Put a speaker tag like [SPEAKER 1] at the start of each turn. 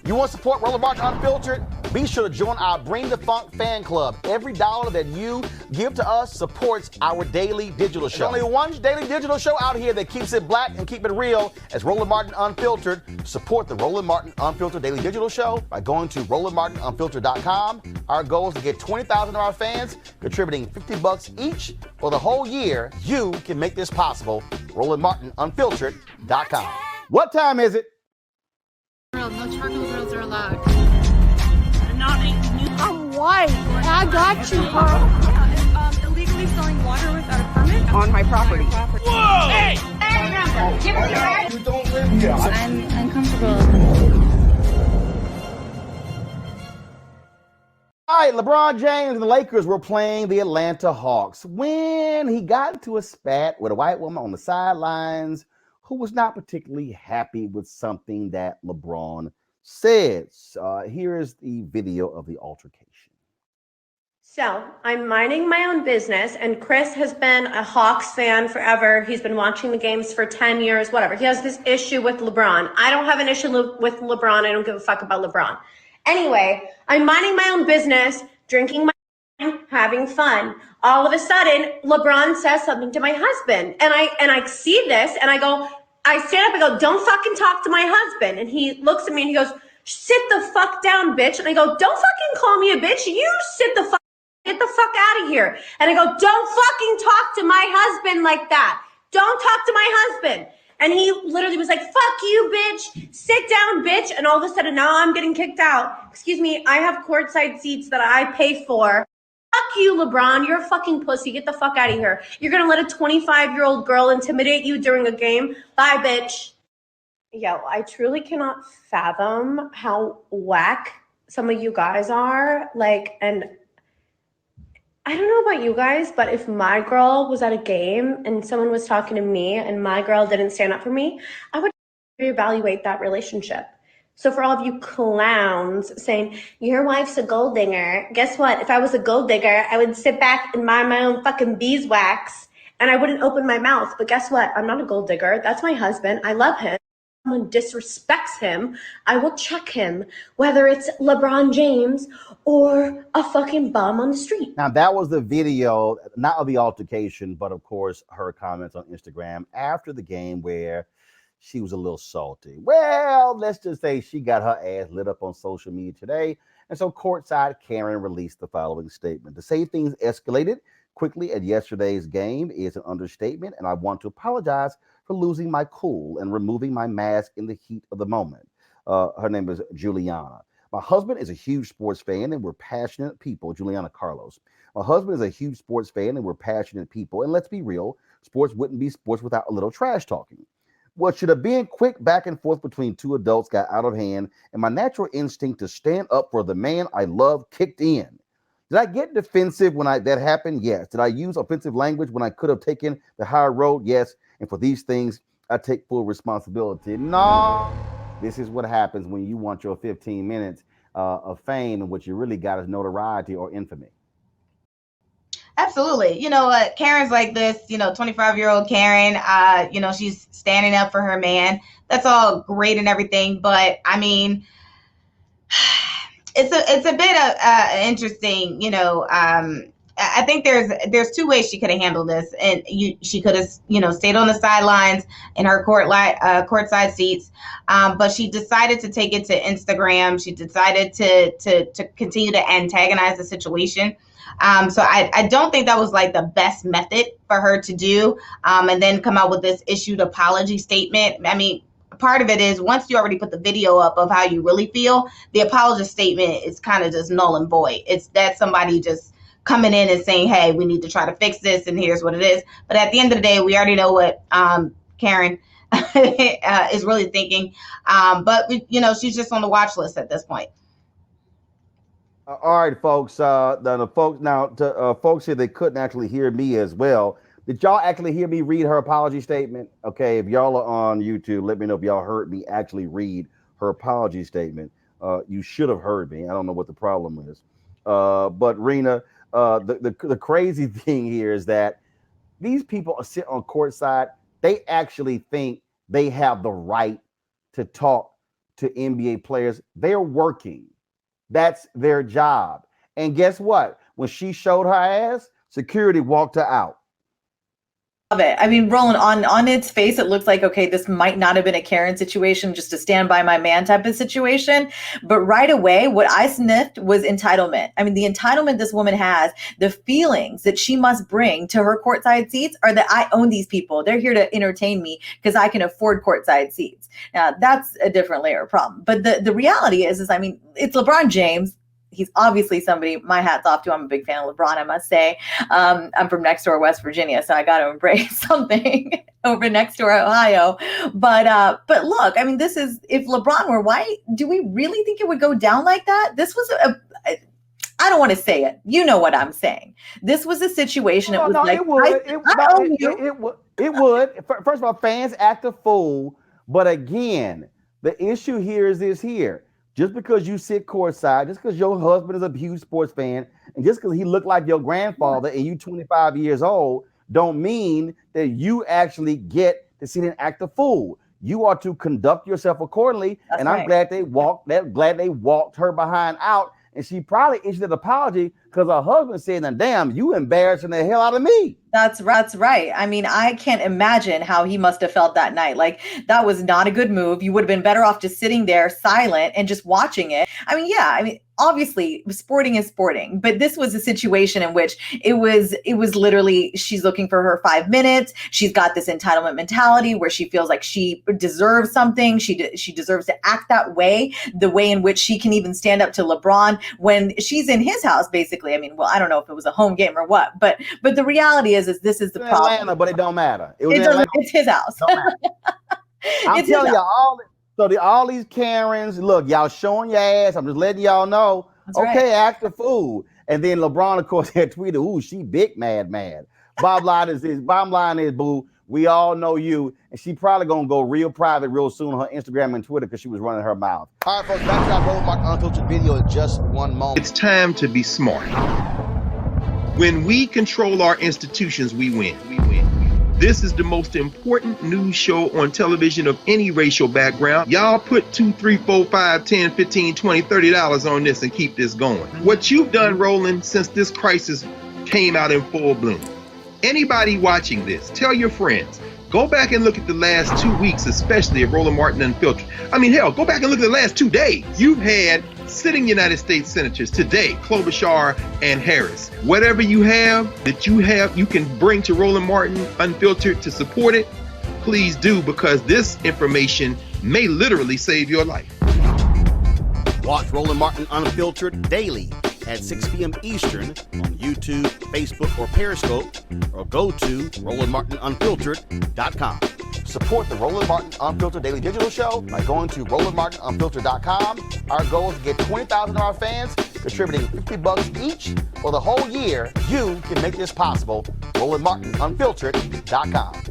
[SPEAKER 1] You want to support Roland Martin Unfiltered? Be sure to join our Bring the Funk fan club. Every dollar that you give to us supports our daily digital show. There's only one daily digital show out here that keeps it black and keep it real as Roland Martin Unfiltered. Support the Roland Martin Unfiltered daily digital show by going to RolandMartinUnfiltered.com. Our goal is to get 20,000 of our fans contributing $50 each for the whole year. You can make this possible. RolandMartinUnfiltered.com. What time is it?
[SPEAKER 2] No charcoal grills are allowed.
[SPEAKER 3] I'm white. I got you, bro.
[SPEAKER 2] Yeah, illegally selling water without a permit
[SPEAKER 3] On my property.
[SPEAKER 2] Whoa!
[SPEAKER 3] Hey!
[SPEAKER 4] You don't live here.
[SPEAKER 2] I'm uncomfortable.
[SPEAKER 1] All right, LeBron James and the Lakers were playing the Atlanta Hawks when he got into a spat with a white woman on the sidelines who was not particularly happy with something that LeBron said. Here is the video of the altercation.
[SPEAKER 5] So I'm minding my own business, and Chris has been a Hawks fan forever. He's been watching the games for 10 years, whatever. He has this issue with LeBron. I don't have an issue with LeBron. I don't give a fuck about LeBron. Anyway, I'm minding my own business, drinking my wine, having fun. All of a sudden, LeBron says something to my husband, and I see this, and I stand up and go, "Don't fucking talk to my husband." And he looks at me and he goes, "Sit the fuck down, bitch." And I go, "Don't fucking call me a bitch. You get the fuck out of here." And I go, "Don't fucking talk to my husband like that. Don't talk to my husband." And he literally was like, "Fuck you, bitch. Sit down, bitch." And all of a sudden now I'm getting kicked out. Excuse me, I have courtside seats that I pay for. Fuck you, LeBron. You're a fucking pussy. Get the fuck out of here. You're going to let a 25-year-old girl intimidate you during a game? Bye, bitch. Yo, I truly cannot fathom how whack some of you guys are. And I don't know about you guys, but if my girl was at a game and someone was talking to me and my girl didn't stand up for me, I would reevaluate that relationship. So for all of you clowns saying, your wife's a gold digger, guess what? If I was a gold digger, I would sit back and mind my own fucking beeswax and I wouldn't open my mouth. But guess what? I'm not a gold digger. That's my husband. I love him. If someone disrespects him, I will check him, whether it's LeBron James or a fucking bum on the street.
[SPEAKER 1] Now, that was the video, not of the altercation, but of course, her comments on Instagram after the game where she was a little salty. Well, let's just say she got her ass lit up on social media today. And so Courtside Karen released the following statement. To say things escalated quickly at yesterday's game is an understatement, and I want to apologize for losing my cool and removing my mask in the heat of the moment. Her name is Juliana. My husband is a huge sports fan, and we're passionate people. Juliana Carlos. My husband is a huge sports fan, and we're passionate people. And let's be real, sports wouldn't be sports without a little trash talking. What should have been quick back and forth between two adults got out of hand, and my natural instinct to stand up for the man I love kicked in. Did I get defensive when that happened? Yes. Did I use offensive language when I could have taken the higher road? Yes. And for these things, I take full responsibility. No. This is what happens when you want your 15 minutes of fame, and what you really got is notoriety or infamy.
[SPEAKER 6] Absolutely. You know, Karen's like this, 25-year-old Karen, she's standing up for her man. That's all great and everything. But I mean, it's a bit of interesting, I think there's two ways she could have handled this. And she could have, stayed on the sidelines in her courtside seats. But she decided to take it to Instagram. She decided to continue to antagonize the situation. So I don't think that was like the best method for her to do, and then come out with this issued apology statement. I mean, part of it is once you already put the video up of how you really feel, the apology statement is kind of just null and void. It's that somebody just coming in and saying, hey, we need to try to fix this, and here's what it is. But at the end of the day, we already know what Karen is really thinking. But she's just on the watch list at this point.
[SPEAKER 1] All right, folks. Folks here, they couldn't actually hear me as well. Did y'all actually hear me read her apology statement? Okay, if y'all are on YouTube, let me know if y'all heard me actually read her apology statement. You should have heard me. I don't know what the problem is. But Rena, the crazy thing here is that these people are sitting on courtside. They actually think they have the right to talk to NBA players. They're working. That's their job. And guess what? When she showed her ass, security walked her out.
[SPEAKER 7] Love it. I mean, Roland, on its face, it looks like, okay, this might not have been a Karen situation, just a stand by my man type of situation. But right away, what I sniffed was entitlement. I mean, the entitlement this woman has, the feelings that she must bring to her courtside seats are that I own these people. They're here to entertain me because I can afford courtside seats. Now, that's a different layer of problem. But the reality is, I mean, it's LeBron James. He's obviously somebody my hat's off to. I'm a big fan of LeBron, I must say. I'm from next door, West Virginia, so I got to embrace something over next door, Ohio. But look, I mean, this is, if LeBron were white, do we really think it would go down like that? This was I don't want to say it. You know what I'm saying. This was a situation. It was like,
[SPEAKER 1] it would. First of all, fans act a fool. But again, the issue here is this here. Just because you sit courtside, just because your husband is a huge sports fan, and just because he looked like your grandfather and you 25 years old, don't mean that you actually get to sit and act a fool. You are to conduct yourself accordingly.
[SPEAKER 7] That's
[SPEAKER 1] and I'm
[SPEAKER 7] right.
[SPEAKER 1] glad they walked her behind out. And she probably issued an apology because her husband said, "Now, damn, you embarrassing the hell out of me."
[SPEAKER 7] That's right. I mean, I can't imagine how he must have felt that night. Like, that was not a good move. You would have been better off just sitting there silent and just watching it. I mean, obviously sporting is sporting, but this was a situation in which it was literally, she's looking for her 5 minutes. She's got this entitlement mentality where she feels like she deserves something. She deserves to act that way, the way in which she can even stand up to LeBron when she's in his house, basically. I mean, well, I don't know if it was a home game or what, but the reality is this is the problem.
[SPEAKER 1] Atlanta, but it don't matter.
[SPEAKER 7] It's his house.
[SPEAKER 1] I'm telling y'all, all these Karens, look, y'all showing your ass. I'm just letting y'all know.
[SPEAKER 7] That's
[SPEAKER 1] okay,
[SPEAKER 7] right.
[SPEAKER 1] act a fool. And then LeBron, of course, had tweeted, "Ooh, she big mad." Bottom line is, boo, we all know you, and she probably gonna go real private real soon on her Instagram and Twitter because she was running her mouth. All right, folks, back to our Roland Martin Unfiltered video in just one moment.
[SPEAKER 8] It's time to be smart. When we control our institutions, we win. This is the most important news show on television of any racial background. Y'all put $2, $3, $4, $5, $10, $15, $20, $30 on this and keep this going. What you've done, Roland, since this crisis came out in full bloom. Anybody watching this, tell your friends. Go back and look at the last 2 weeks, especially of Roland Martin Unfiltered. I mean, hell, go back and look at the last 2 days. You've had sitting United States senators today, Klobuchar and Harris. Whatever you can bring to Roland Martin Unfiltered to support it, please do, because this information may literally save your life.
[SPEAKER 1] Watch Roland Martin Unfiltered daily at 6 p.m. Eastern on YouTube, Facebook, or Periscope, or go to RolandMartinUnfiltered.com. Support the Roland Martin Unfiltered Daily Digital Show by going to RolandMartinUnfiltered.com. Our goal is to get 20,000 of our fans contributing $50 each for the whole year. You can make this possible. RolandMartinUnfiltered.com.